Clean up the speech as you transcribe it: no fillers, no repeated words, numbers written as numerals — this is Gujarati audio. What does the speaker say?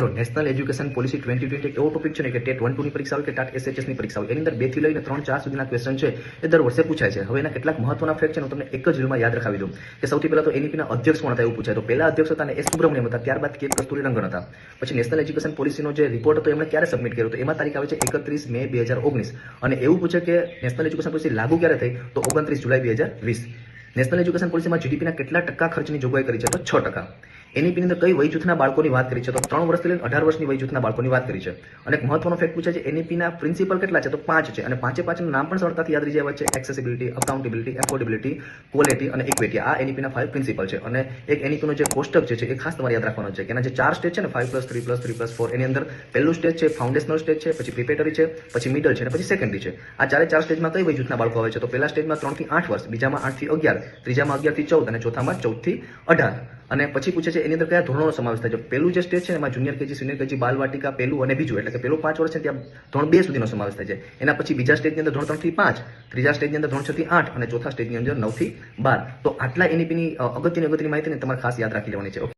નેશનલ એજ્યુકેશન પોલિસી 2020 એક એવો ટોપિક છે ને કે ટેટ 1-2 ની પરીક્ષા હોય કે ટાટ SHS ની પરીક્ષા હોય, એની અંદર 2 થી લઈને 3-4 સુધીના ક્વેશ્ચન છે એ દર વર્ષે પૂછાય છે. હવે એના કેટલાક મહત્વના ફેક્ટ છે હું તમને એક જ રીલમાં યાદ રખાવી દઉં કે સૌથી પહેલા તો NEP ના અધ્યક્ષ કોણ હતા એવું પૂછાય. તો પહેલા અધ્યક્ષ હતા S સુબ્રમણ્યમ હતા, ત્યારબાદ K કસ્તુરીરંગન હતા. પછી નેશનલ એજ્યુકેશન પોલિસીનો જે રિપોર્ટ હતો એમણે ક્યારે સબમિટ કર્યો, તો એમાં તારીખ આવે છે 31 મે 2019 અને એવું પૂછે કે નેશનલ એજ્યુકેશન પોલિસી લાગુ ક્યારે થઈ, તો 29 જુલાઈ 2020. નેશનલ એજ્યુકેશન પોલિસીમાં GDPના કેટલા ટકા ખર્ચની જોગવાઈ કરી છે, તો 6%. NEP ની અંદર કઈ વય જૂથના બાળકોની વાત કરી છે, તો 3 વર્ષથી લઈને 18 વર્ષની વય જૂથના બાળકોની વાત કરી છે. અને એક મહત્વનો ફેક્ટ પૂછે છે NEP ના પ્રિન્સિપલ કેટલા છે, તો 5 છે અને 5 ના નામ પણ સરળતાથી યાદ રહી જાય છે: એક્સેસિબિલિટી, અકાઉન્ટેબિલિટી, એફોર્ડેબિલિટી, ક્વોલિટી અને ઇક્વિટી. આ NEP ના 5 પ્રિન્સિપલ છે. અને એક NEP નો જે કોષ્ટક છે એ ખાસ તમારે યાદ રાખવાનો છે કે એના જે 4 સ્ટેજ છે ને 5+3+3+4, એની અંદર પહેલું સ્ટેજ છે ફાઉન્ડેશનલ સ્ટેજ છે, પછી પ્રિપેટરી છે, પછી મિડલ છે અને પછી સેકન્ડરી છે. આ 4 સ્ટેજમાં કઈ વય જૂથના બાળકો આવે છે, તો પહેલા સ્ટેજમાં 3 થી 8 વર્ષ, બીજામાં 8 થી 11, ત્રીજામાં 11 થી 14 અને ચોથામાં 14 થી 18. અને પછી પૂછે છે એની અંદર કયા ધોરણોનો સમાવેશ થાય છે. પહેલું જે સ્ટેજ છે એમાં જુનિયર KG, સિનિયર KG, બાલવાટિકા પહેલું અને બીજું, એટલે કે પહેલું 5 વર્ષ છે ત્યાં ધોરણ 2 સુધીનો સમાવેશ થાય છે. એના પછી બીજા સ્ટેજની અંદર ધોરણ 3 થી 5, ત્રીજા સ્ટેજની અંદર ધોરણ 6 થી 8 અને ચોથા સ્ટેજની અંદર 9 થી 12. તો આટલા NEP ની અગત્યની માહિતીને તમારે ખાસ યાદ રાખી લેવાની છે.